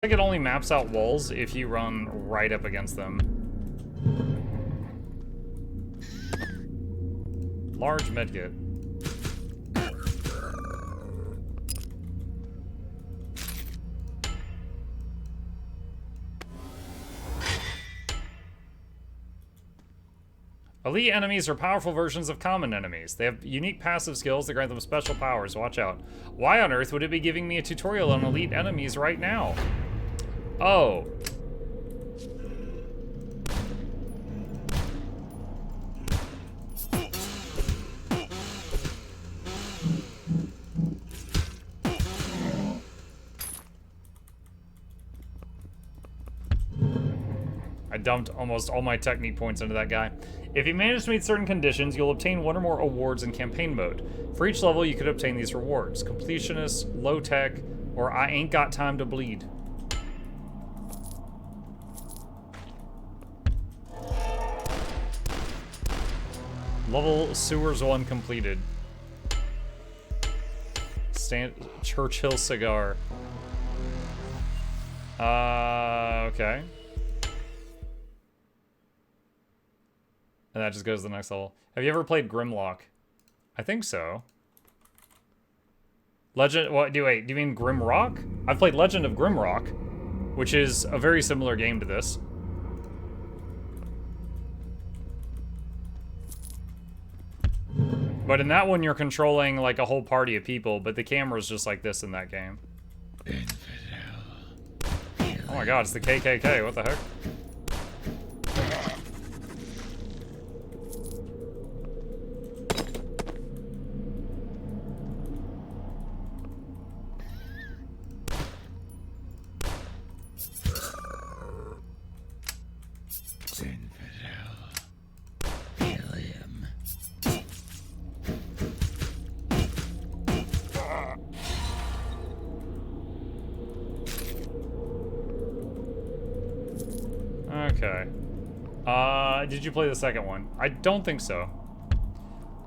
think it only maps out walls if you run right up against them. Large medkit. Elite enemies are powerful versions of common enemies. They have unique passive skills that grant them special powers. Watch out. Why on earth would it be giving me a tutorial on elite enemies right now? Oh. I dumped almost all my technique points into that guy. If you manage to meet certain conditions, you'll obtain one or more awards in campaign mode. For each level, you could obtain these rewards. Completionist, low tech, or I ain't got time to bleed. Level Sewers 1 completed. Churchill cigar. Okay. And that just goes to the next level. Have you ever played Grimlock? I think so. Legend, what, do you mean Grimrock? I've played Legend of Grimrock, which is a very similar game to this. But in that one, you're controlling like a whole party of people, but the camera's just like this in that game. Oh my god, it's the KKK, what the heck? Okay. Did you play the second one? I don't think so.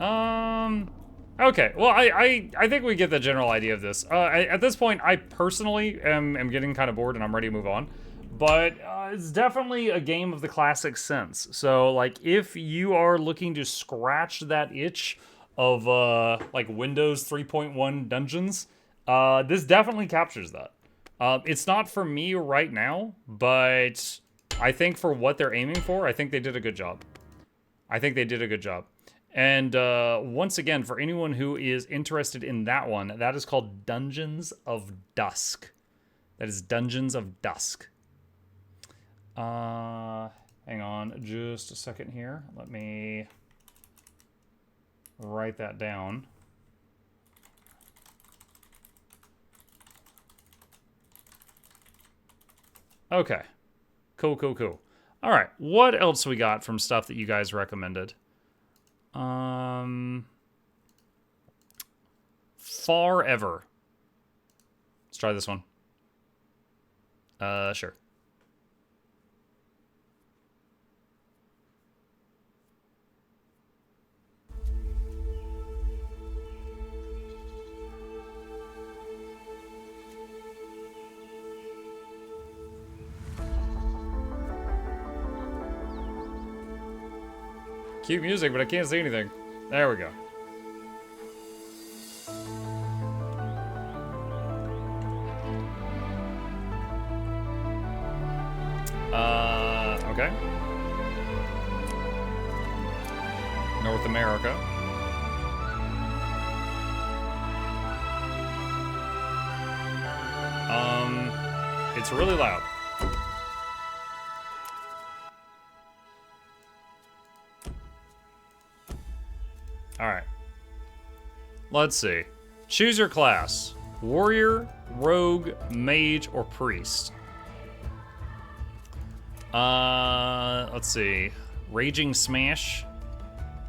Okay. Well, I think we get the general idea of this. At this point, I personally am getting kind of bored and I'm ready to move on. But it's definitely a game of the classic sense. So, like, if you are looking to scratch that itch of, like, Windows 3.1 dungeons, this definitely captures that. It's not for me right now, but I think for what they're aiming for, I think they did a good job. And once again, for anyone who is interested in that one, that is called Dungeons of Dusk. That is Dungeons of Dusk. Hang on just a second here. Let me write that down. Okay. Cool. All right, what else we got from stuff that you guys recommended? Forever. Let's try this one. Sure. Cute music, but I can't see anything. There we go. Okay. North America. It's really loud. Alright. Let's see. Choose your class. Warrior, rogue, mage, or priest. Let's see. Raging Smash.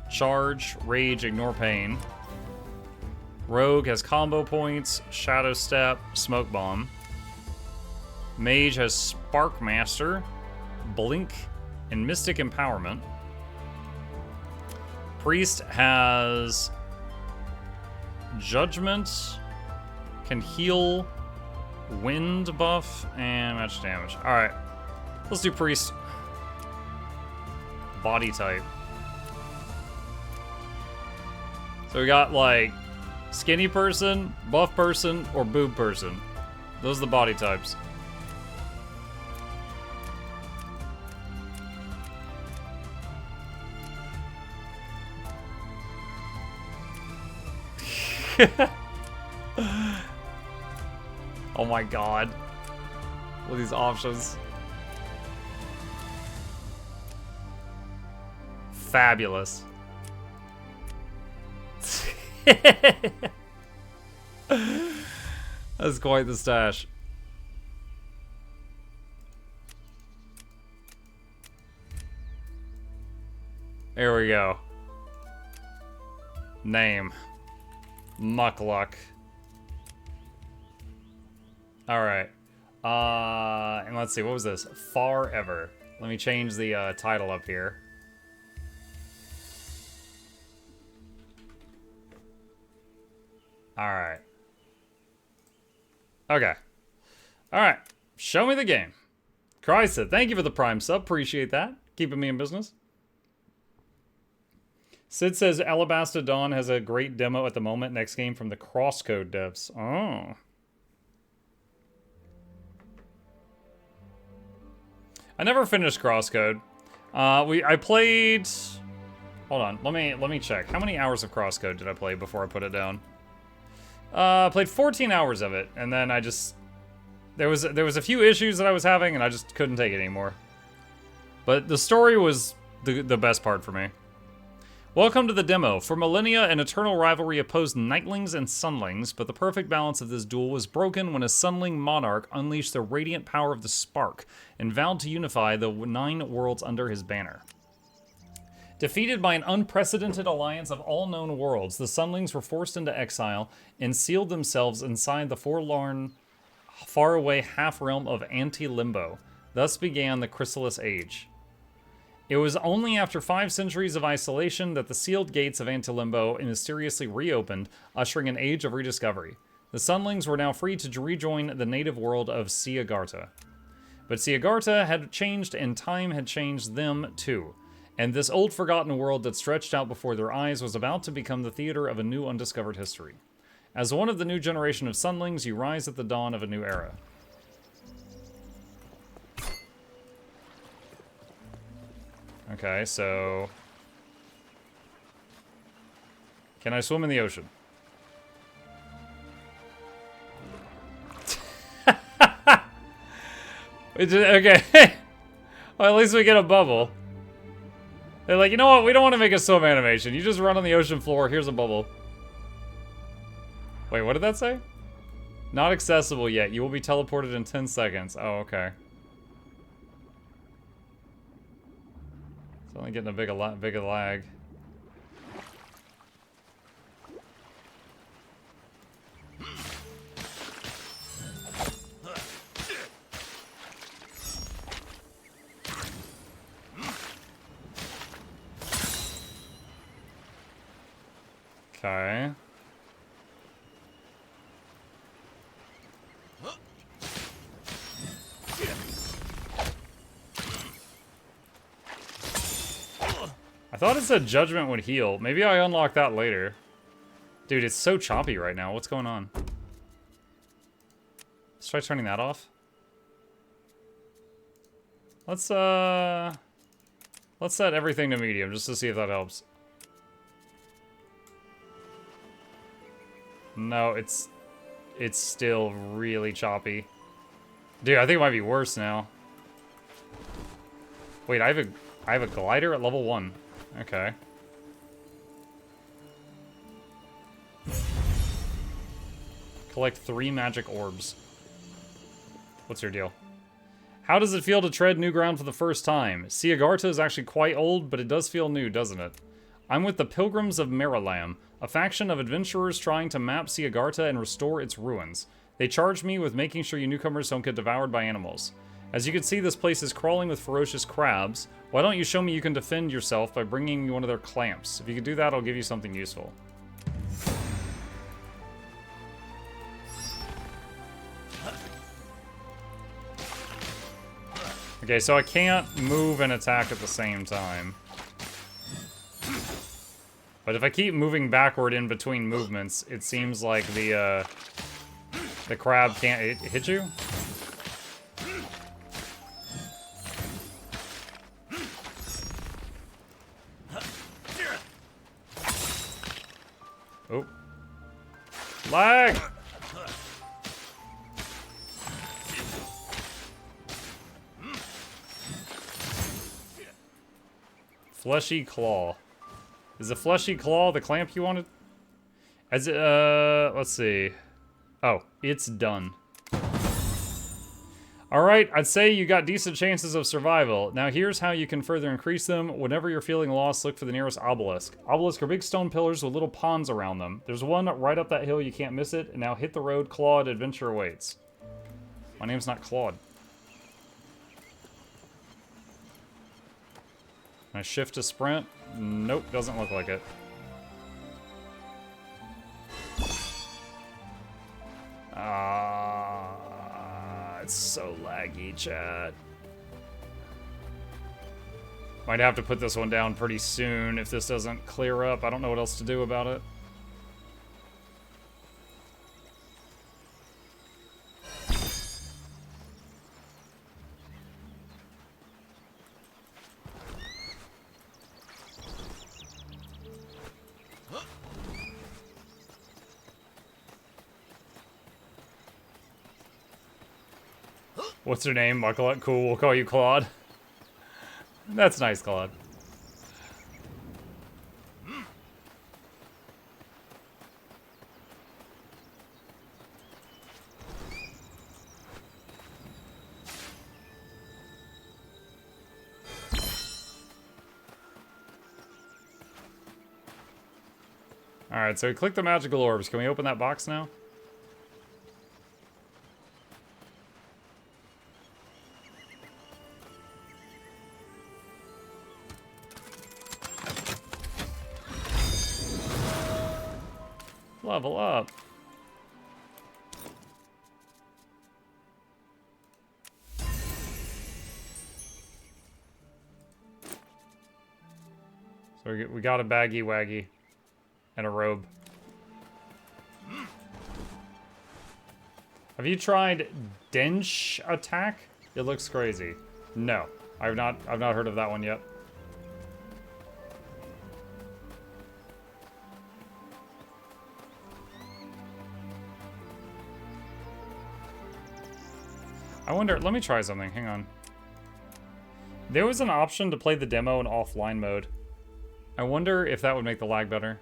Charge, rage, ignore pain. Rogue has combo points. Shadow Step, Smoke Bomb. Mage has Spark Master, Blink, and Mystic Empowerment. Priest has Judgment, can heal, Wind buff and match damage. Alright. Let's do priest. Body type. So we got like skinny person, buff person, or boob person. Those are the body types. Oh my god. Look at these options. Fabulous. That's quite the stash. There we go. Name. Mukluk. Alright. And let's see, what was this? Far Ever. Let me change the title up here. Alright. Okay. Alright. Show me the game. Christ said, thank you for the Prime sub. Appreciate that. Keeping me in business. Sid says Alabasta Dawn has a great demo at the moment. Next game from the Crosscode devs. Oh. I never finished Crosscode. I played. Hold on. Let me check. How many hours of Crosscode did I play before I put it down? I played 14 hours of it, and then I just there was a few issues that I was having, and I just couldn't take it anymore. But the story was the best part for me. Welcome to the demo. For millennia, an eternal rivalry opposed Nightlings and Sunlings, but the perfect balance of this duel was broken when a Sunling monarch unleashed the radiant power of the Spark and vowed to unify the 9 worlds under his banner. Defeated by an unprecedented alliance of all known worlds, the Sunlings were forced into exile and sealed themselves inside the forlorn, faraway half-realm of Anti-Limbo. Thus began the Chrysalis Age. It was only after 5 centuries of isolation that the sealed gates of Antilimbo mysteriously reopened, ushering an age of rediscovery. The Sunlings were now free to rejoin the native world of Siagarta. But Siagarta had changed and time had changed them too. And this old forgotten world that stretched out before their eyes was about to become the theater of a new undiscovered history. As one of the new generation of Sunlings, you rise at the dawn of a new era. Okay, so... Can I swim in the ocean? Okay. Well, at least we get a bubble. They're like, you know what? We don't want to make a swim animation. You just run on the ocean floor. Here's a bubble. Wait, what did that say? Not accessible yet. You will be teleported in 10 seconds. Oh, okay. It's only getting a big lag. Okay. I thought it said Judgment would heal. Maybe I unlock that later. Dude, it's so choppy right now. What's going on? Let's try turning that off. Let's set everything to medium just to see if that helps. No, it's still really choppy. Dude, I think it might be worse now. Wait, I have a glider at level 1. Okay. Collect 3 magic orbs. What's your deal? How does it feel to tread new ground for the first time? Siagarta is actually quite old, but it does feel new, doesn't it? I'm with the Pilgrims of Merilam, a faction of adventurers trying to map Siagarta and restore its ruins. They charged me with making sure you newcomers don't get devoured by animals. As you can see, this place is crawling with ferocious crabs. Why don't you show me you can defend yourself by bringing me one of their clamps? If you can do that, I'll give you something useful. Okay, so I can't move and attack at the same time. But if I keep moving backward in between movements, it seems like the crab can't hit you. Oh. Lag! Fleshy claw. Is the fleshy claw the clamp you wanted? As let's see. Oh, it's done. Alright, I'd say you got decent chances of survival. Now here's how you can further increase them. Whenever you're feeling lost, look for the nearest obelisk. Obelisks are big stone pillars with little ponds around them. There's one right up that hill, you can't miss it. And now hit the road, Claude, adventure awaits. My name's not Claude. Can I shift to sprint? Nope, doesn't look like it. It's so laggy, chat. Might have to put this one down pretty soon if this doesn't clear up. I don't know what else to do about it. What's her name? Mukluk? Cool, we'll call you Claude. That's nice, Claude. Alright, so we click the magical orbs. Can we open that box now? Level up. So we got a baggy waggy and a robe. Have you tried Dench Attack? It looks crazy. No, I've not heard of that one yet. I wonder, let me try something, hang on. There was an option to play the demo in offline mode. I wonder if that would make the lag better.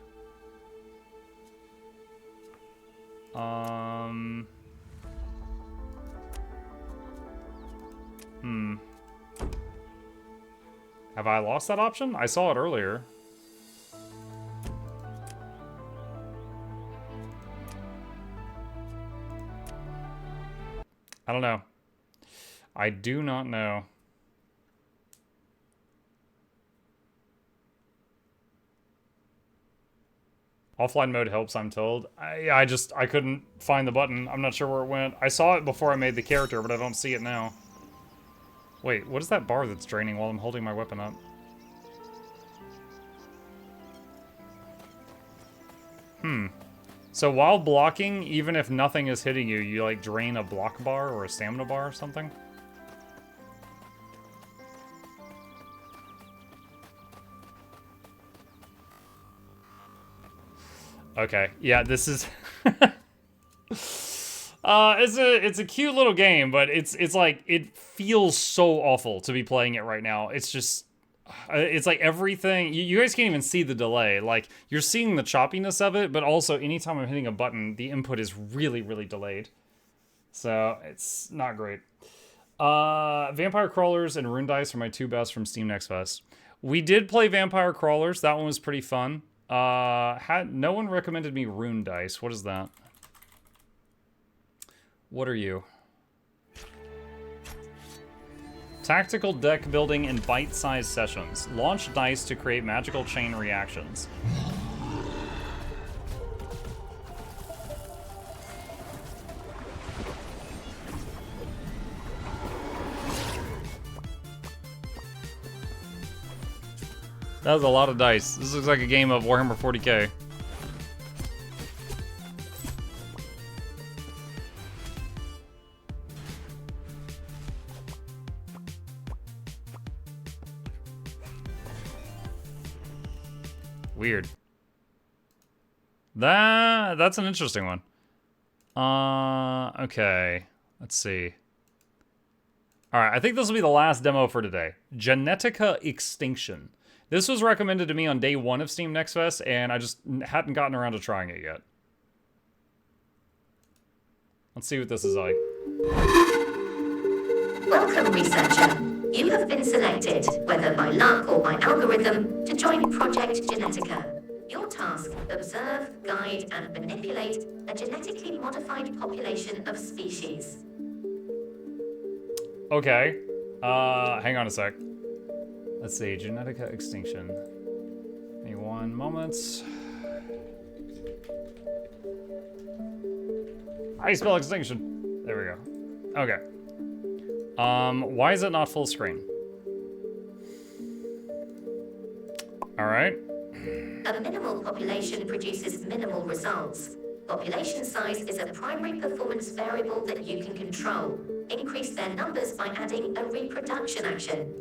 Have I lost that option? I saw it earlier. I don't know. I do not know. Offline mode helps, I'm told. I couldn't find the button. I'm not sure where it went. I saw it before I made the character, but I don't see it now. Wait, what is that bar that's draining while I'm holding my weapon up? So while blocking, even if nothing is hitting you, you like drain a block bar or a stamina bar or something? Okay, yeah, this is it's a cute little game, but it's like it feels so awful to be playing it right now. It's just it's like everything you guys can't even see the delay. Like you're seeing the choppiness of it, but also anytime I'm hitting a button, the input is really, really delayed. So it's not great. Vampire Crawlers and Rune Dice are my two best from Steam Next Fest. We did play Vampire Crawlers. That one was pretty fun. No one recommended me Rune Dice. What is that? What are you? Tactical deck building in bite-sized sessions. Launch dice to create magical chain reactions. That was a lot of dice. This looks like a game of Warhammer 40k. Weird. That's an interesting one. Okay. Let's see. Alright, I think this will be the last demo for today. Genetica Extinction. This was recommended to me on day 1 of Steam Next Fest, and I just hadn't gotten around to trying it yet. Let's see what this is like. Welcome, researcher. You have been selected, whether by luck or by algorithm, to join Project Genetica. Your task, observe, guide, and manipulate a genetically modified population of species. Okay. Hang on a sec. Let's see, Genetica Extinction. Give me 1 moment. How do you spell extinction? There we go. Okay. Why is it not full screen? Alright. A minimal population produces minimal results. Population size is a primary performance variable that you can control. Increase their numbers by adding a reproduction action.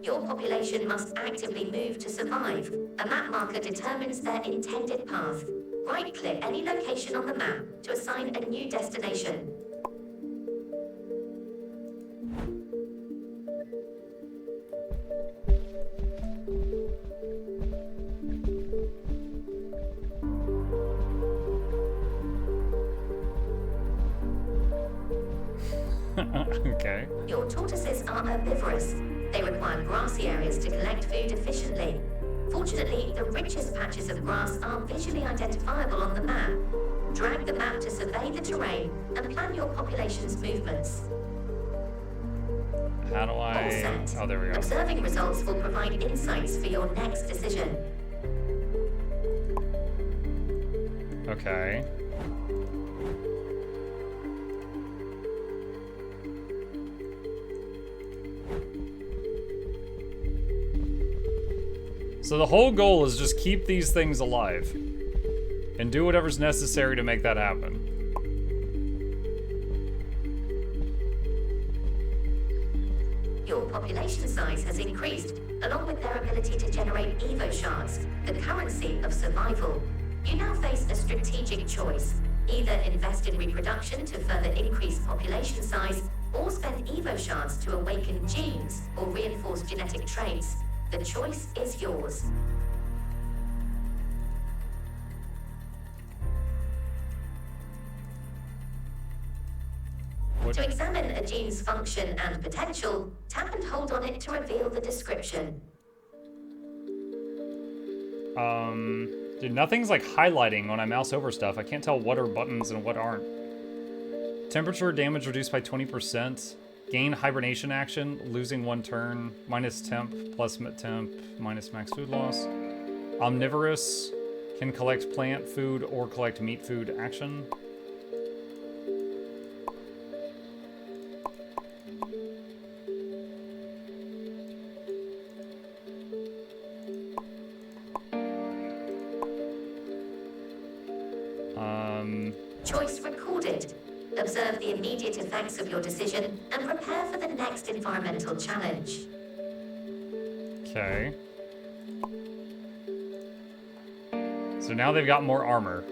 Your population must actively move to survive. A map marker determines their intended path. Right-click any location on the map to assign a new destination. Okay. Your tortoises are herbivorous. They require grassy areas to collect food efficiently. Fortunately, the richest patches of grass are visually identifiable on the map. Drag the map to survey the terrain and plan your population's movements. How do I... All set. Oh, there we go. Observing results will provide insights for your next decision. Okay. So the whole goal is just keep these things alive. And do whatever's necessary to make that happen. Your population size has increased, along with their ability to generate Evo shards, the currency of survival. You now face a strategic choice. Either invest in reproduction to further increase population size, or spend Evo shards to awaken genes or reinforce genetic traits. The choice is yours. To examine a gene's function and potential, tap and hold on it to reveal the description. Dude, nothing's like highlighting when I mouse over stuff. I can't tell what are buttons and what aren't. Temperature damage reduced by 20%. Gain hibernation action, losing 1 turn. Minus temp, plus temp, minus max food loss. Omnivorous, can collect plant food or collect meat food action. Choice recorded. Observe the immediate effects of your decision and prepare for the next environmental challenge. Okay. So now they've got more armor.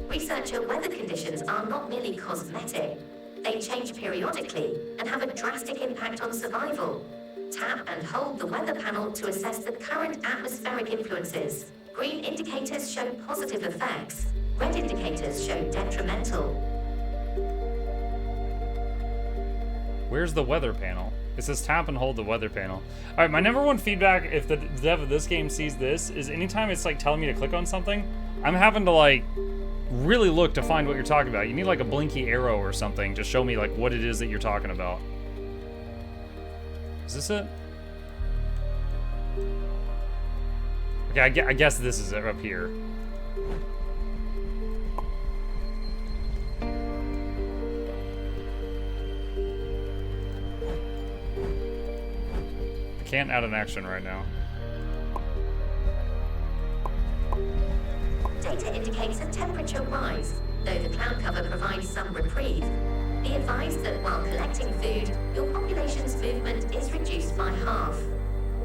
Researcher, weather conditions are not merely cosmetic. They change periodically and have a drastic impact on survival. Tap and hold the weather panel to assess the current atmospheric influences. Green indicators show positive effects. Red indicators show detrimental. Where's the weather panel? It says tap and hold the weather panel. All right, my number one feedback, if the dev of this game sees this, is anytime it's like telling me to click on something, I'm having to like really look to find what you're talking about. You need like a blinky arrow or something to show me like what it is that you're talking about. Is this it? Okay, I guess this is it up here. I can't add an action right now. Data indicates a temperature rise, though the cloud cover provides some reprieve. Be advised that while collecting food, your population's movement is reduced by half.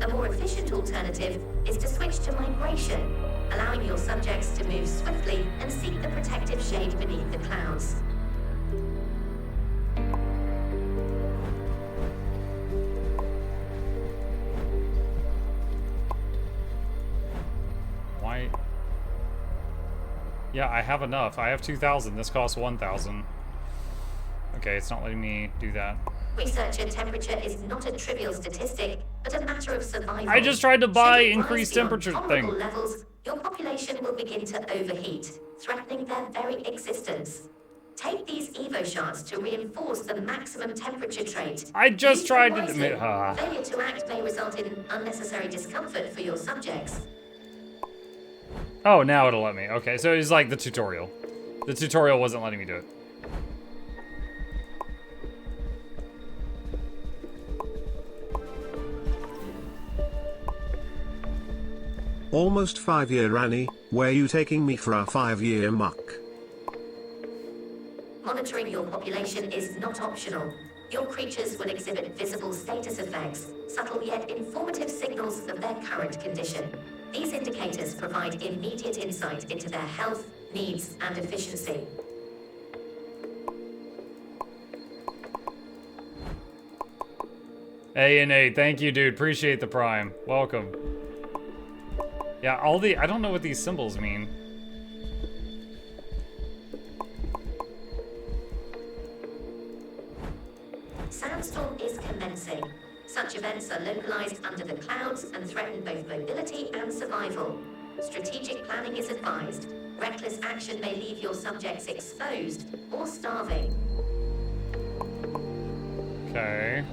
A more efficient alternative is to switch to migration, allowing your subjects to move swiftly and seek the protective shade beneath the clouds. Why? Yeah, I have enough. I have 2,000. This costs 1,000. Okay, it's not letting me do that. Researcher temperature is not a trivial statistic, but a matter of survival. I just tried to buy Should it rise increased beyond temperature tolerable thing. levels, your population will begin to overheat, threatening their very existence. Take these Evo shards to reinforce the maximum temperature trait. I just Use tried them to wisely. admit. Failure to act may result in unnecessary discomfort for your subjects. Oh, now it'll let me. Okay, so it's like the tutorial. The tutorial wasn't letting me do it. Almost 5-year Annie, where you taking me for a 5-year muck? Monitoring your population is not optional. Your creatures will exhibit visible status effects, subtle yet informative signals of their current condition. These indicators provide immediate insight into their health, needs, and efficiency. A&A, thank you, dude. Appreciate the prime. Welcome. Yeah, I don't know what these symbols mean. Sandstorm is commencing. Such events are localized under the clouds and threaten both mobility and survival. Strategic planning is advised. Reckless action may leave your subjects exposed or starving. Okay.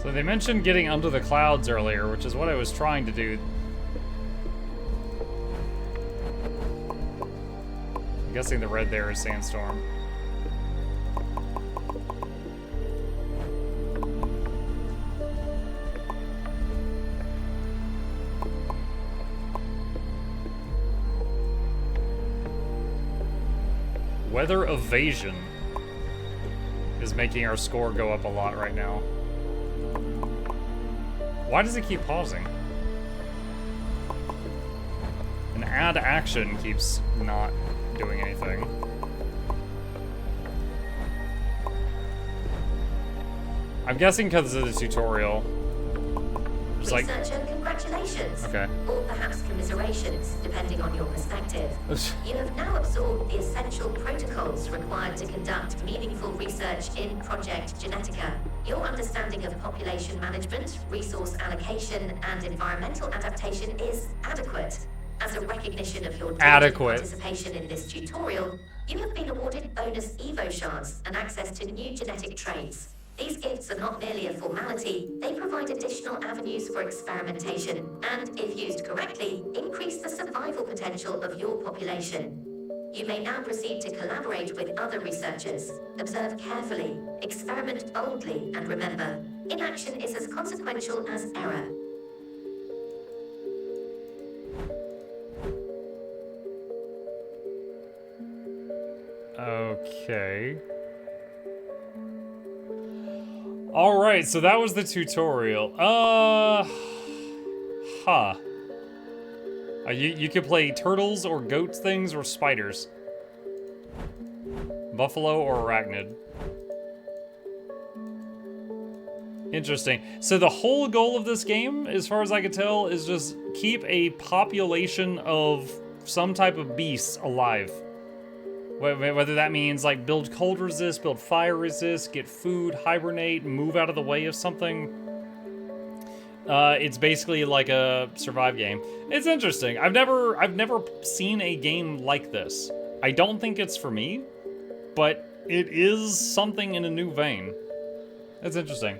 So they mentioned getting under the clouds earlier, which is what I was trying to do. I'm guessing the red there is sandstorm. Weather evasion is making our score go up a lot right now. Why does it keep pausing? An add action keeps not doing anything. I'm guessing because of the tutorial. Just like, Researcher, congratulations. okay. Or perhaps commiserations, depending on your perspective. You have now absorbed the essential protocols required to conduct meaningful research in Project Genetica. Your understanding of population management, resource allocation, and environmental adaptation is adequate. As a recognition of your diligent participation in this tutorial, you have been awarded bonus Evo shards and access to new genetic traits. These gifts are not merely a formality, they provide additional avenues for experimentation, and, if used correctly, increase the survival potential of your population. You may now proceed to collaborate with other researchers. Observe carefully, experiment boldly, and remember, inaction is as consequential as error. Okay. Alright, so that was the tutorial. You could play turtles or goats things or spiders. Buffalo or arachnid. Interesting. So the whole goal of this game, as far as I can tell, is just keep a population of some type of beasts alive. Whether that means like build cold resist, build fire resist, get food, hibernate, move out of the way of something. It's basically like a survive game. It's interesting. I've never seen a game like this. I don't think it's for me, but it is something in a new vein. It's interesting.